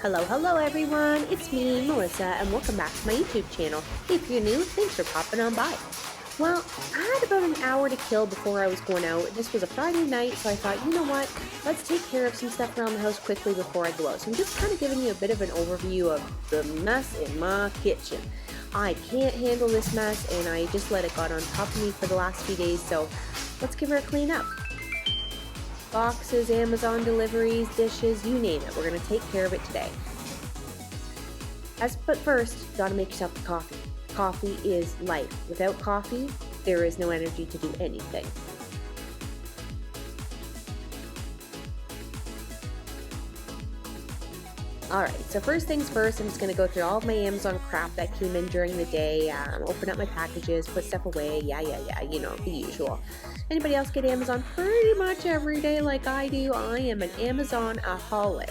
Hello everyone, it's me, Melissa, and welcome back to my YouTube channel. If you're new, thanks for popping on by. Well, I had about an hour to kill before I was going out. This was a Friday night, so I thought, you know what, let's take care of some stuff around the house quickly before I go out. So I'm just kind of giving you a bit of an overview of the mess in my kitchen. I can't handle this mess, and I just let it got on top of me for the last few days, so let's give her a clean up. Boxes, Amazon deliveries, dishes, you name it. We're going to take care of it today. But first, gotta make yourself the coffee. Coffee is life. Without coffee, there is no energy to do anything. Alright, so first things first, I'm just going to go through all of my Amazon crap that came in during the day, open up my packages, put stuff away, yeah, you know, the usual. Anybody else get Amazon pretty much every day like I do? I am an Amazon-aholic.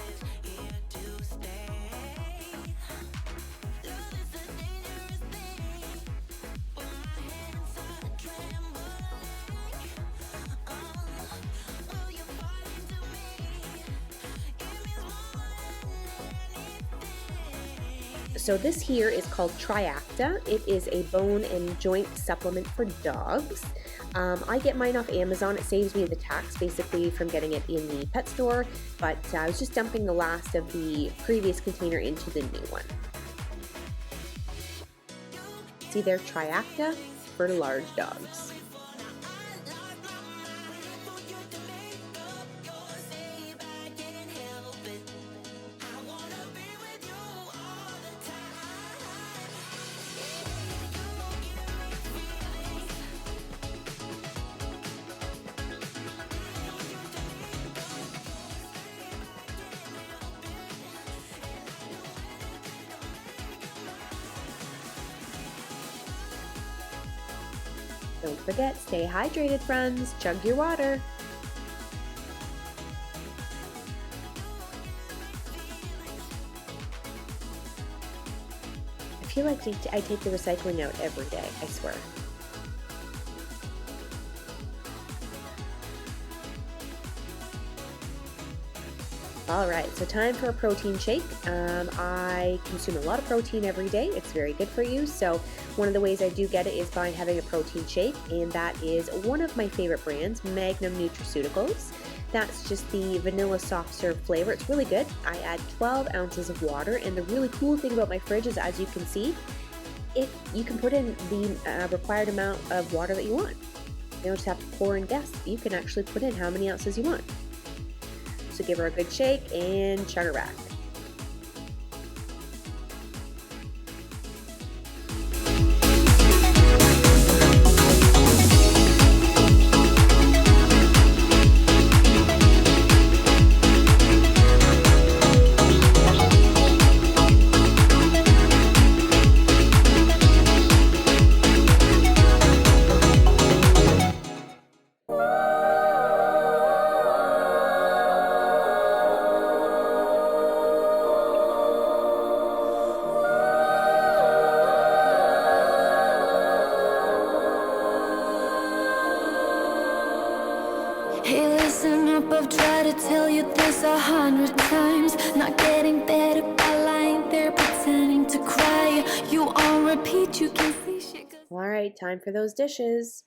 So this here is called Triacta. It is a bone and joint supplement for dogs. I get mine off Amazon. It saves me the tax basically from getting it in the pet store, but I was just dumping the last of the previous container into the new one. See there, Triacta for large dogs. Don't forget, stay hydrated, friends. Chug your water. I feel like I take the recycling out every day, I swear. Alright, so time for a protein shake. I consume a lot of protein every day. It's very good for you. So one of the ways I do get it is by having a protein shake, and that is one of my favorite brands, Magnum Nutraceuticals. That's just the vanilla soft serve flavor. It's really good. I add 12 ounces of water, and the really cool thing about my fridge is, as you can see, you can put in the required amount of water that you want. You don't just have to pour and guess. You can actually put in how many ounces you want. So give her a good shake and chug her back. Hey, listen up, I've tried to tell you this 100 times. Not getting better by lying there pretending to cry. You on repeat, you can see shit. Alright, time for those dishes.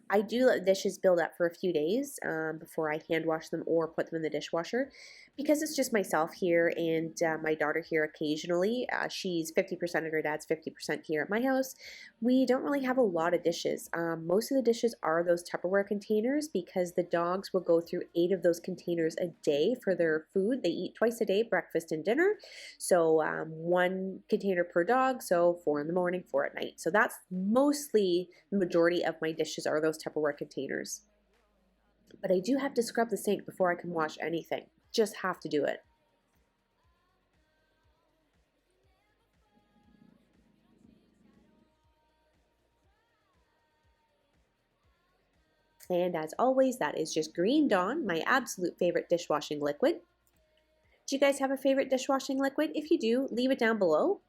I do let dishes build up for a few days before I hand wash them or put them in the dishwasher, because it's just myself here and my daughter here occasionally. She's 50% at her dad's, 50% here at my house. We don't really have a lot of dishes. Most of the dishes are those Tupperware containers, because the dogs will go through 8 of those containers a day for their food. They eat twice a day, breakfast and dinner. So 1 container per dog, so 4 in the morning, 4 at night. So that's mostly the majority of my dishes are those Tupperware containers. But I do have to scrub the sink before I can wash anything. Just have to do it. And as always, that is just Green Dawn, my absolute favorite dishwashing liquid. Do you guys have a favorite dishwashing liquid? If you do, leave it down below.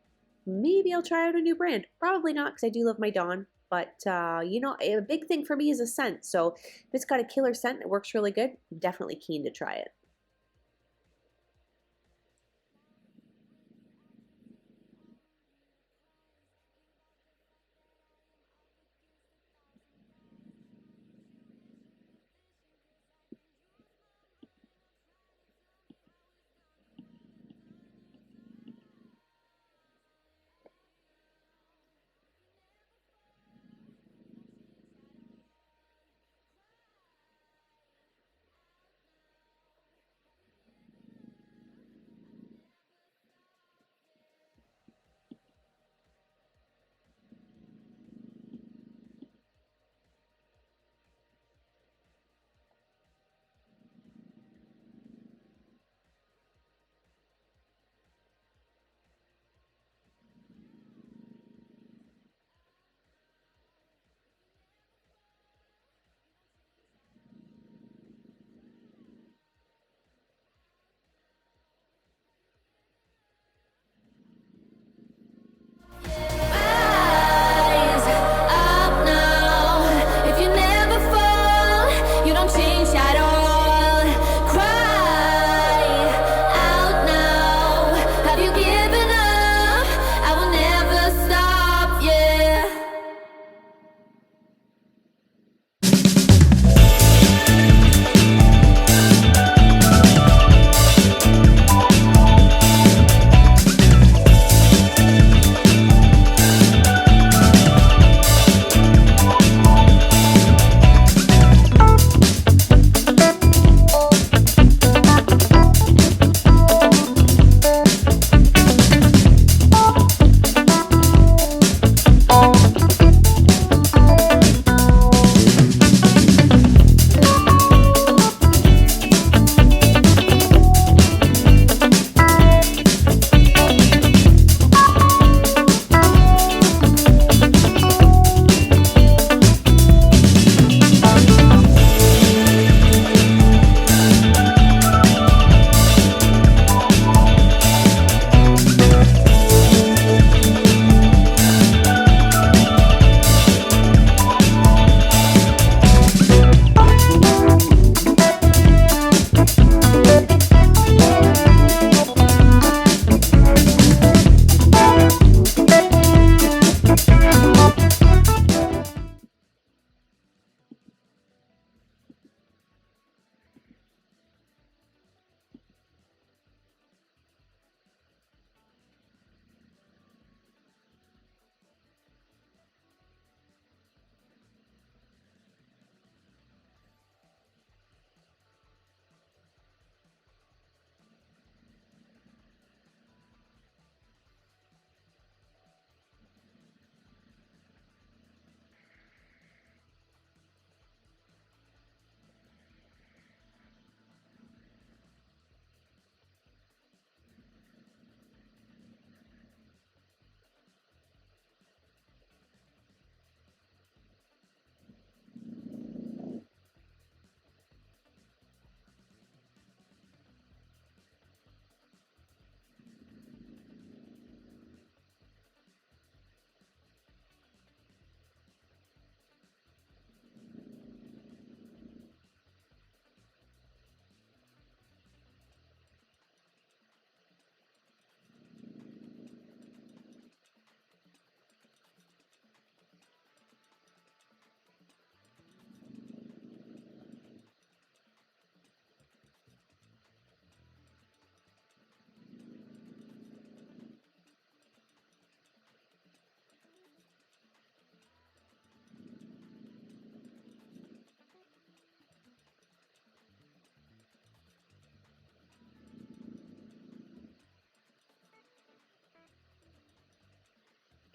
Maybe I'll try out a new brand. Probably not, because I do love my Dawn. But, you know, a big thing for me is a scent. So if it's got a killer scent that works really good, I'm definitely keen to try it.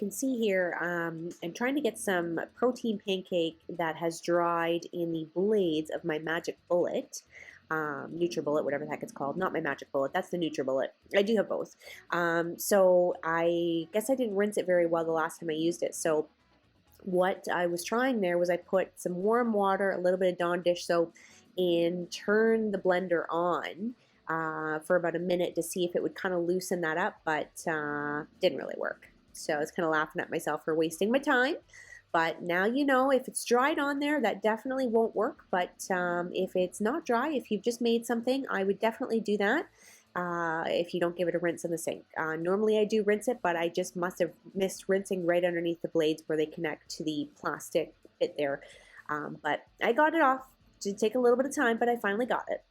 can see here, I'm trying to get some protein pancake that has dried in the blades of my Magic Bullet. NutriBullet, whatever the heck it's called. Not my Magic Bullet, that's the NutriBullet. I do have both. So I guess I didn't rinse it very well the last time I used it. So what I was trying there was I put some warm water, a little bit of Dawn dish soap, and turned the blender on for about a minute to see if it would kind of loosen that up, but didn't really work. So I was kind of laughing at myself for wasting my time. But now you know, if it's dried on there, that definitely won't work. But if it's not dry, if you've just made something, I would definitely do that. If you don't give it a rinse in the sink. Normally I do rinse it, but I just must have missed rinsing right underneath the blades where they connect to the plastic bit there. But I got it off. It did take a little bit of time, but I finally got it.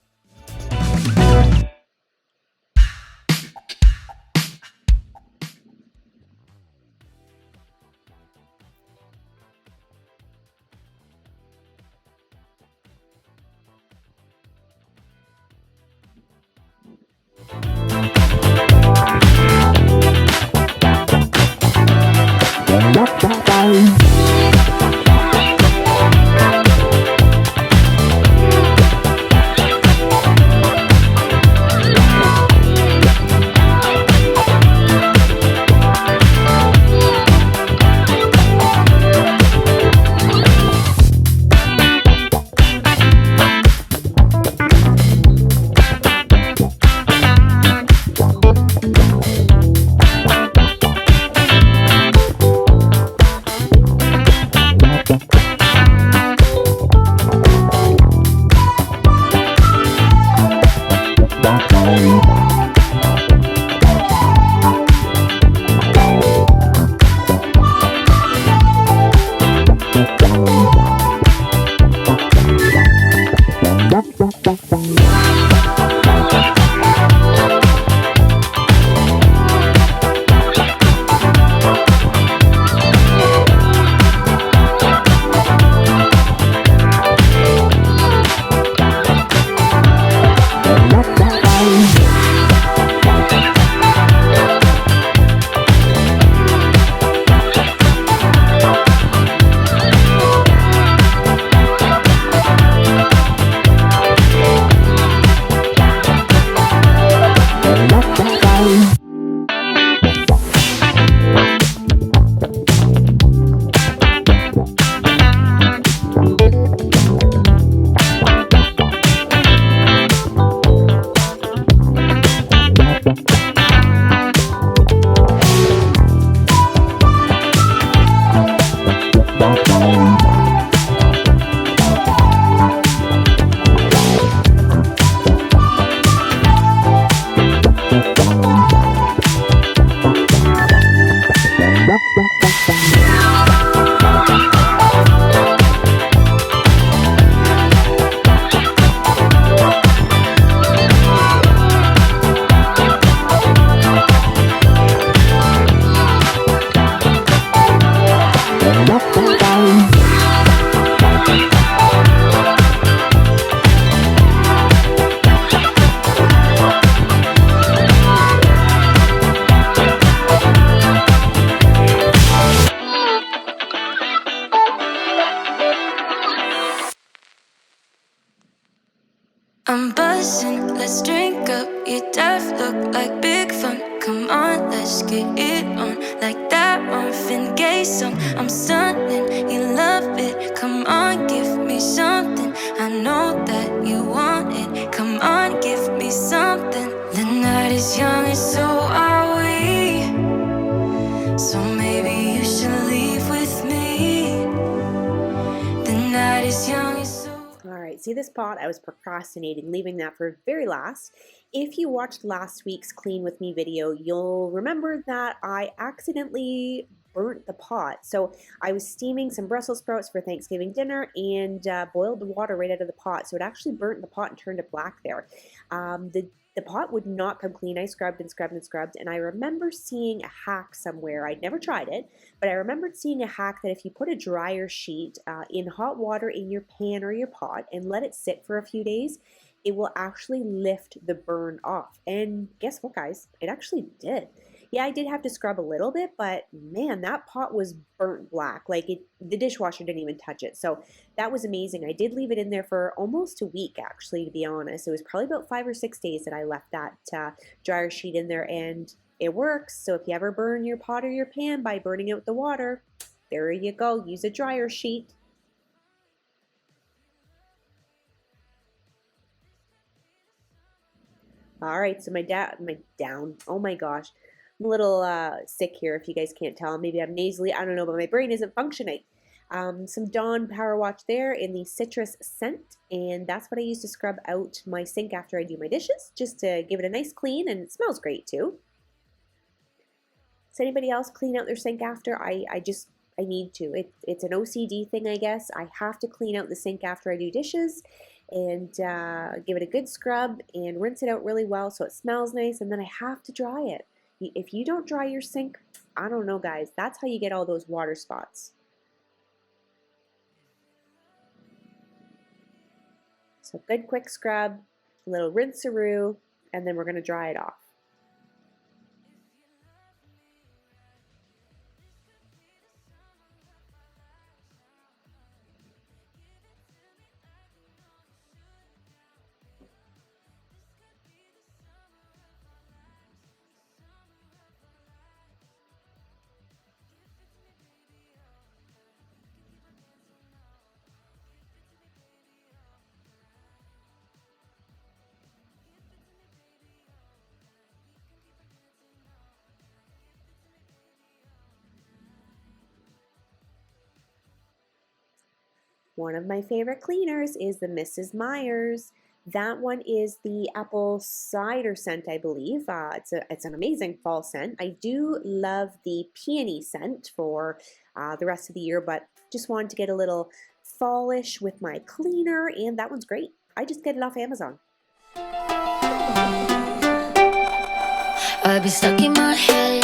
I'm buzzing, let's drink up. Your death look like big fun. Come on, let's get it on. Like that Marvin Gaye song. I'm stunning, you love it. Come on, give me something. I know that you want it. Come on, give me something. The night is young and so are we. So maybe you should leave with me. The night is young and so. Alright, see this pot? I was procrastinating, leaving that for very last. If you watched last week's Clean With Me video, you'll remember that I accidentally burnt the pot. So I was steaming some Brussels sprouts for Thanksgiving dinner and boiled the water right out of the pot. So it actually burnt the pot and turned it black there. The pot would not come clean. I scrubbed and scrubbed and scrubbed, and I remember seeing a hack somewhere. I'd never tried it, but I remembered seeing a hack that if you put a dryer sheet in hot water in your pan or your pot and let it sit for a few days, it will actually lift the burn off. And guess what, guys? It actually did. Yeah, I did have to scrub a little bit, but man, that pot was burnt black. Like the dishwasher didn't even touch it. So that was amazing. I did leave it in there for almost a week, actually, to be honest. It was probably about 5 or 6 days that I left that dryer sheet in there, and it works. So if you ever burn your pot or your pan by burning out the water, there you go. Use a dryer sheet. All right, so oh my gosh. I'm a little sick here if you guys can't tell. Maybe I'm nasally, I don't know, but my brain isn't functioning. Some Dawn Power Watch there in the citrus scent, and that's what I use to scrub out my sink after I do my dishes, just to give it a nice clean, and it smells great too. Does anybody else clean out their sink after? I need to. It's an OCD thing, I guess. I have to clean out the sink after I do dishes and give it a good scrub and rinse it out really well so it smells nice, and then I have to dry it. If you don't dry your sink, I don't know, guys. That's how you get all those water spots. So good quick scrub, a little rinse-a-roo, and then we're going to dry it off. One of my favorite cleaners is the Mrs. Meyer's. That one is the apple cider scent, I believe. It's an amazing fall scent. I do love the peony scent for the rest of the year, but just wanted to get a little fallish with my cleaner, and that one's great. I just get it off Amazon. I'd be stuck in my head,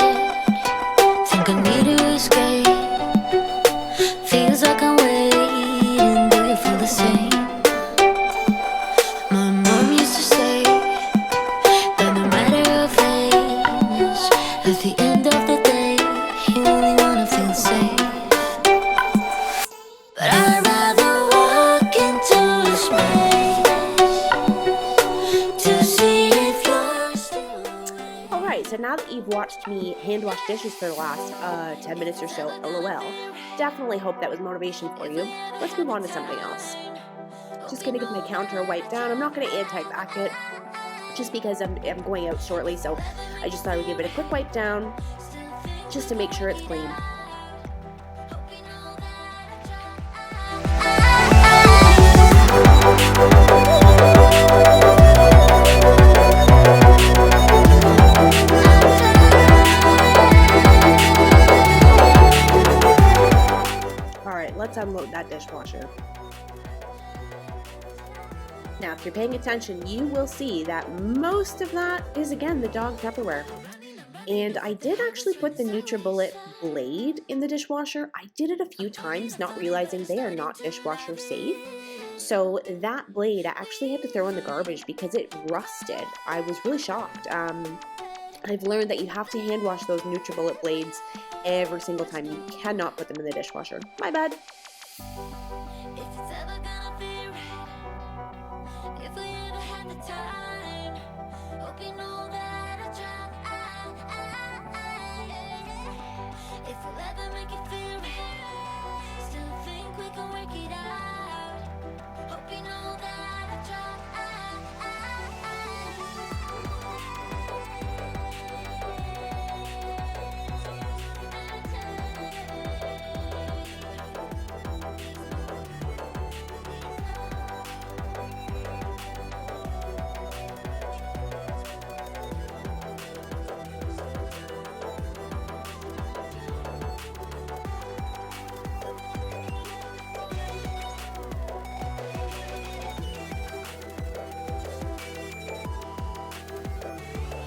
think I need to escape. Feels like I'm waiting there for the same. My mom used to say that no matter how famous, at the end of the day, you only wanna feel safe. But I'd rather walk into space to see if you're still awake. Alright, so now that you've watched me hand wash dishes for the last 10 minutes or so, LOL, definitely hope that was motivation for you. Let's move on to something else. Just going to give my counter a wipe down. I'm not going to anti-back it just because I'm going out shortly, so I just thought I would give it a quick wipe down just to make sure it's clean. Alright, let's unload that dishwasher. Now, if you're paying attention, you will see that most of that is, again, the dog Tupperware. And I did actually put the NutriBullet blade in the dishwasher. I did it a few times, not realizing they are not dishwasher safe. So that blade, I actually had to throw in the garbage because it rusted. I was really shocked. I've learned that you have to hand wash those NutriBullet blades every single time. You cannot put them in the dishwasher. My bad.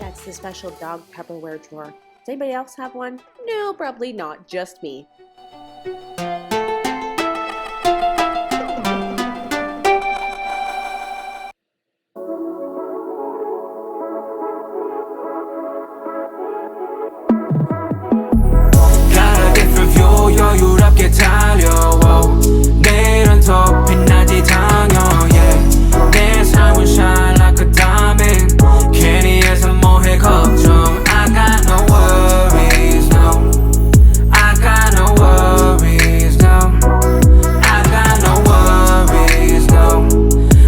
That's the special dog Tupperware drawer. Does anybody else have one? No, probably not. Just me. 여유롭게 달려와 내일은 더 빛나지 당연 yeah. 내 삶은 shine like a diamond 괜히 해서 뭐해 걱정 I got no worries no I got no worries no I got no worries no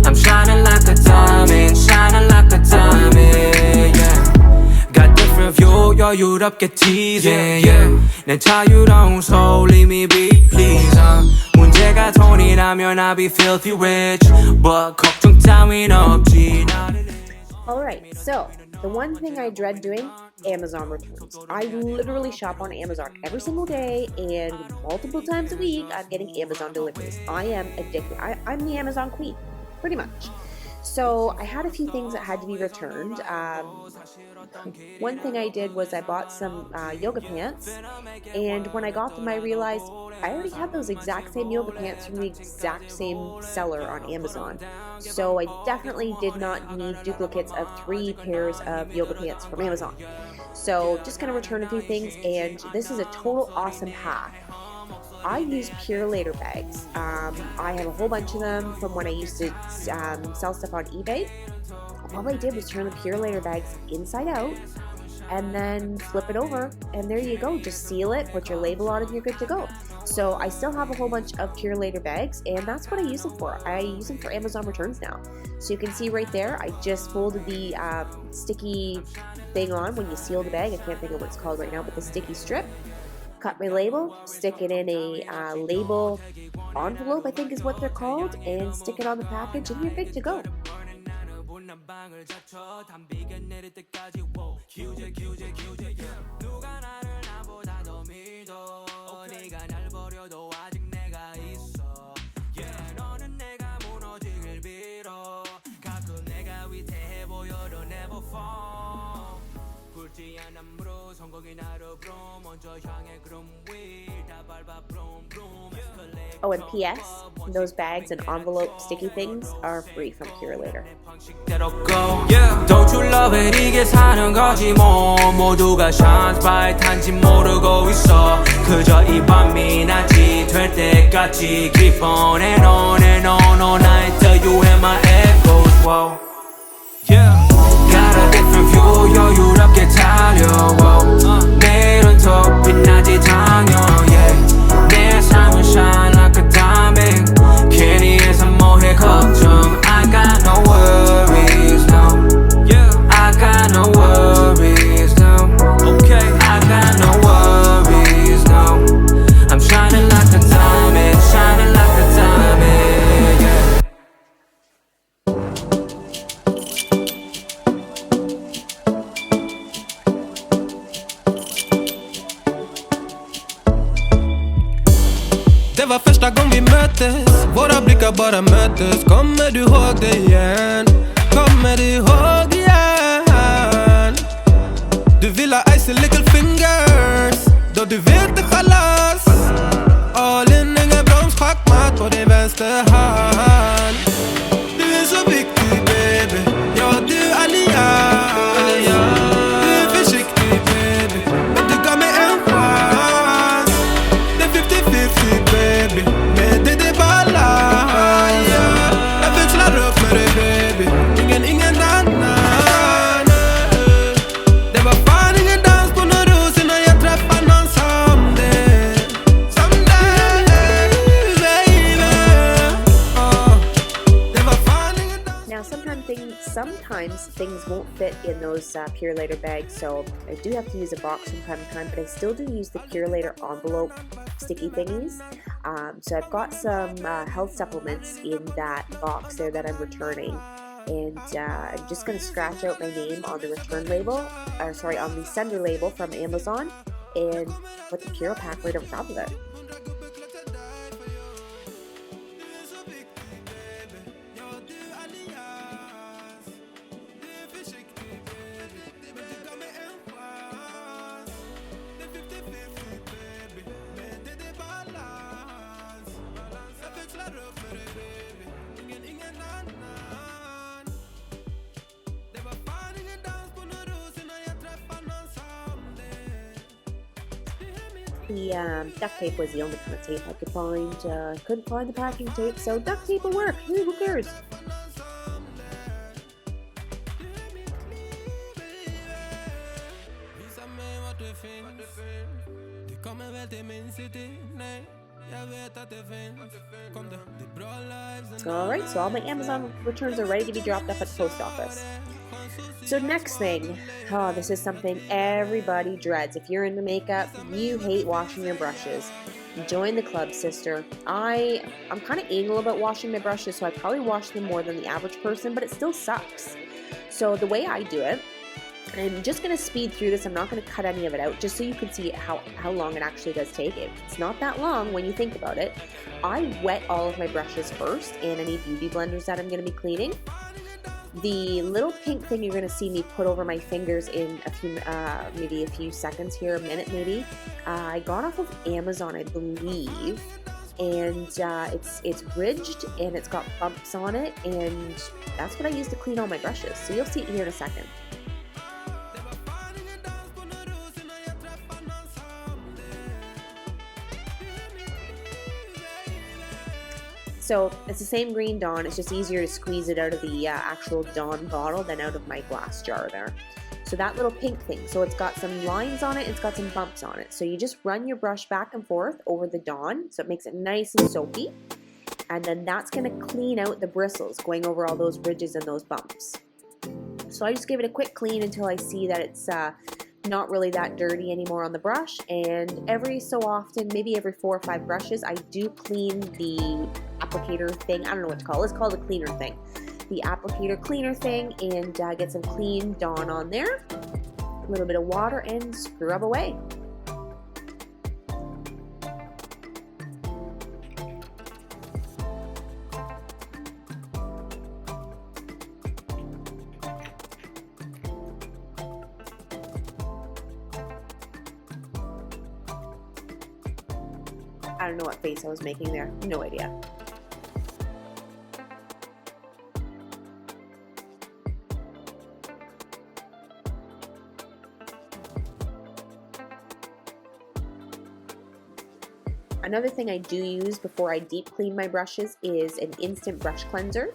I'm shining like a diamond shining like a diamond yeah. Got different view 여유롭게 tease yeah, yeah. 내 자유로운 soul leave me be please 문제가 돈이라면 I'll be filthy rich But 걱정 따윈 없지 Alright, so the one thing I dread doing, Amazon returns. I literally shop on Amazon every single day and multiple times a week I'm getting Amazon deliveries. I am addicted. I'm the Amazon queen, pretty much. So I had a few things that had to be returned. One thing I did was I bought some yoga pants, and when I got them I realized I already had those exact same yoga pants from the exact same seller on Amazon. So I definitely did not need duplicates of 3 pairs of yoga pants from Amazon. So just gonna return a few things, and this is a total awesome hack. I use Purelator bags. I have a whole bunch of them from when I used to sell stuff on eBay. All I did was turn the Purelator bags inside out and then flip it over, and there you go. Just seal it, put your label on it, and you're good to go. So I still have a whole bunch of Purelator bags, and that's what I use them for. I use them for Amazon returns now. So you can see right there, I just folded the sticky thing on when you seal the bag. I can't think of what it's called right now, but the sticky strip. Cut my label, stick it in a label envelope, I think is what they're called, and stick it on the package, and you're good to go. Oh, and P.S. Those bags and envelope sticky things are free from Purelator. Don't you love it? 이게 사는 거지 뭐 모두가 shine bright한지 모르고 있어 그저 이 밤이 낮이 될 때까지 Keep on and on and on all night till you hear my echoes whoa. Yeah. Got a different view 여유롭게 달려와 내일은 더 빛나지 당연 yeah. 내 삶은 shine like a diamond 괜히 해서 뭐해 걱정 I got no worries no yeah. I got no worries no okay. I got no worries no I'm shining like a diamond shining like a diamond yeah. Det var första gången vi möttes våra blickar bara möttes Kommer du ihåg det igen? Kommer du ihåg igen? Du vill ha icy little fingers Då du vet det chalas All in, ingen broms, schackmatt på din vänster hand Du är så viktig baby Ja, du allians Du är försiktig baby Men du gav mig en chans Det är 50-50 baby Men det är balans Jag växlar upp med dig baby Ingen annan Det var fan ingen dans på någon ros innan jag träffade någon som det baby Det var fan ingen dans Now, sometimes things won't fit in those Purelator bags, so I do have to use a box from time to time, but I still do use the Purelator envelope sticky thingies. So I've got some health supplements in that box there that I'm returning, and I'm just going to scratch out my name on the return label, or sorry, on the sender label from Amazon, and put the Puro Pack right over top of it. the duct tape was the only kind of tape I could find. Couldn't find the packing tape, so duct tape will work. Who cares? Alright, so all my Amazon returns are ready to be dropped off at the post office. So next thing, this is something everybody dreads. If you're into makeup, you hate washing your brushes. Join the club, sister. I'm kind of anal about washing my brushes, so I probably wash them more than the average person, but it still sucks. So the way I do it, I'm just going to speed through this. I'm not going to cut any of it out, just so you can see how long it actually does take. It's not that long when you think about it. I wet all of my brushes first, and any beauty blenders that I'm going to be cleaning. The little pink thing you're going to see me put over my fingers in a few, maybe a few seconds here, a minute maybe. I got off of Amazon, I believe, and it's ridged and it's got bumps on it, and that's what I use to clean all my brushes. So you'll see it here in a second. So it's the same green Dawn, it's just easier to squeeze it out of the actual Dawn bottle than out of my glass jar there. So that little pink thing, so it's got some lines on it, it's got some bumps on it. So you just run your brush back and forth over the Dawn, so it makes it nice and soapy. And then that's gonna clean out the bristles going over all those ridges and those bumps. So I just give it a quick clean until I see that it's not really that dirty anymore on the brush, and every so often, maybe every 4 or 5 brushes, I do clean the applicator thing. I don't know what to call it. Let's call it the cleaner thing. The applicator cleaner thing, and get some clean Dawn on there. A little bit of water and scrub away. I don't know what face I was making there. No idea. Another thing I do use before I deep clean my brushes is an instant brush cleanser.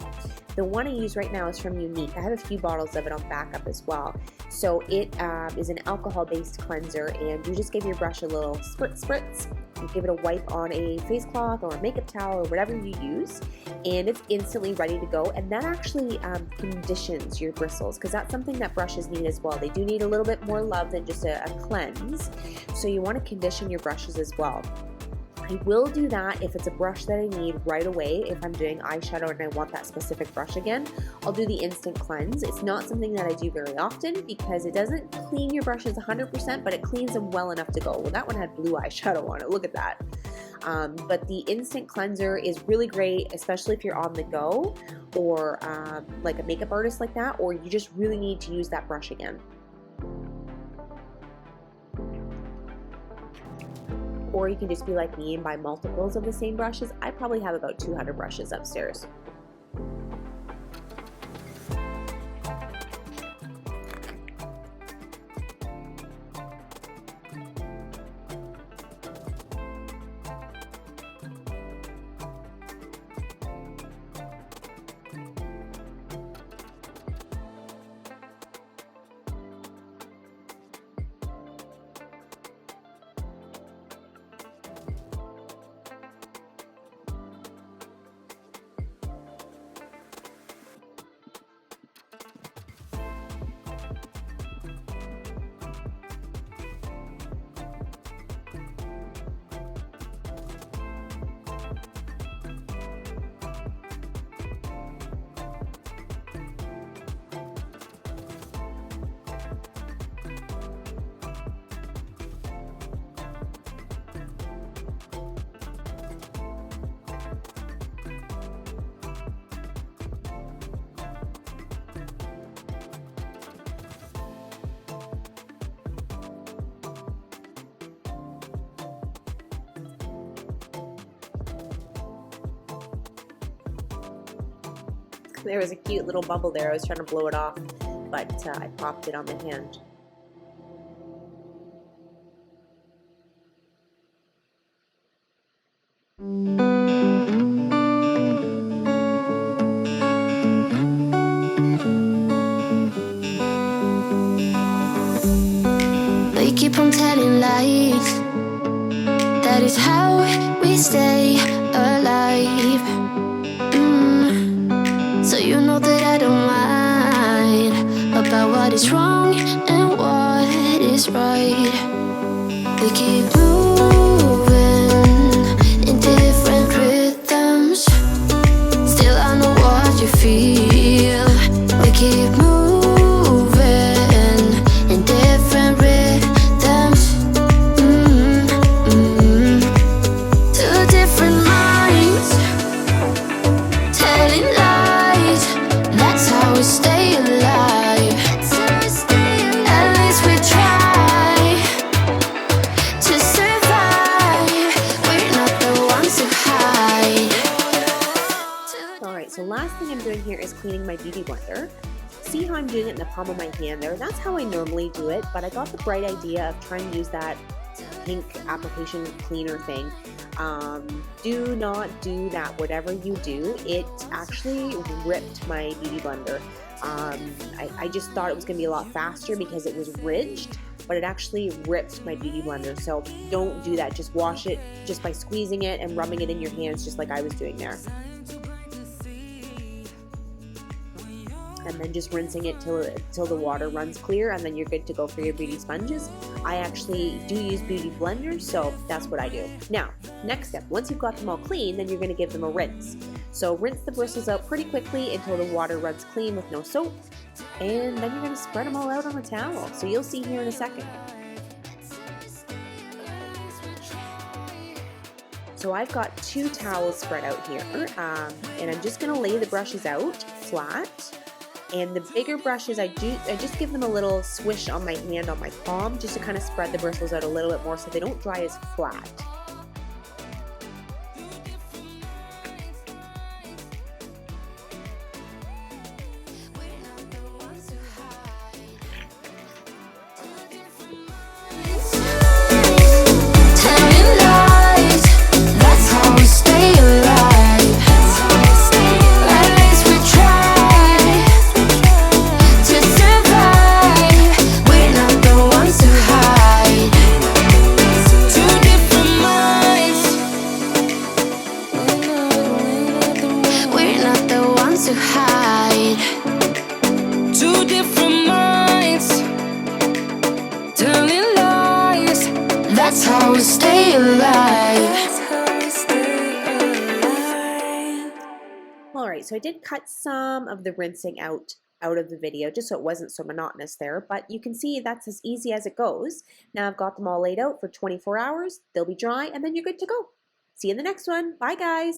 The one I use right now is from Unique. I have a few bottles of it on backup as well. So it is an alcohol-based cleanser, and you just give your brush a little spritz. You give it a wipe on a face cloth or a makeup towel or whatever you use, and it's instantly ready to go. And that actually conditions your bristles, because that's something that brushes need as well. They do need a little bit more love than just a cleanse. So you want to condition your brushes as well. I will do that if it's a brush that I need right away. If I'm doing eyeshadow and I want that specific brush again, I'll do the instant cleanse. It's not something that I do very often because it doesn't clean your brushes 100%, but it cleans them well enough to go. Well, that one had blue eyeshadow on it. Look at that. But the instant cleanser is really great, especially if you're on the go or like a makeup artist like that, or you just really need to use that brush again. Or you can just be like me and buy multiples of the same brushes. I probably have about 200 brushes upstairs. There was a cute little bubble there. I was trying to blow it off, but I popped it on my hand. keep on telling lies. That is how we stay alive. So you know that I don't mind about what is wrong and what is right. We keep moving in different rhythms. Still I know what you feel. We keep moving in different rhythms. Two different minds telling lies. That's how we stay alive. At least we try to survive. We're not the ones who hide. Alright, so last thing I'm doing here is cleaning my beauty blender. See how I'm doing it in the palm of my hand there? That's how I normally do it, but I got the bright idea of trying to use that pink application cleaner thing. Do not do that. Whatever you do, it actually ripped my beauty blender. I just thought it was going to be a lot faster because it was ridged, but it actually ripped my beauty blender. So don't do that. Just wash it just by squeezing it and rubbing it in your hands just like I was doing there. And then just rinsing it till the water runs clear, and then you're good to go for your beauty sponges. I actually do use beauty blenders, so that's what I do. Now, next step, once you've got them all clean, then you're going to give them a rinse. So rinse the bristles out pretty quickly until the water runs clean with no soap, and then you're going to spread them all out on a towel. So you'll see here in a second. So I've got 2 towels spread out here, and I'm just going to lay the brushes out flat. And the bigger brushes, I just give them a little swish on my hand, on my palm, just to kind of spread the bristles out a little bit more so they don't dry as flat. To hide. Two different minds telling lies. That's how we stay alive. Alright, so I did cut some of the rinsing out of the video just so it wasn't so monotonous there, but you can see that's as easy as it goes. Now I've got them all laid out for 24 hours, they'll be dry, and then you're good to go. See you in the next one. Bye guys!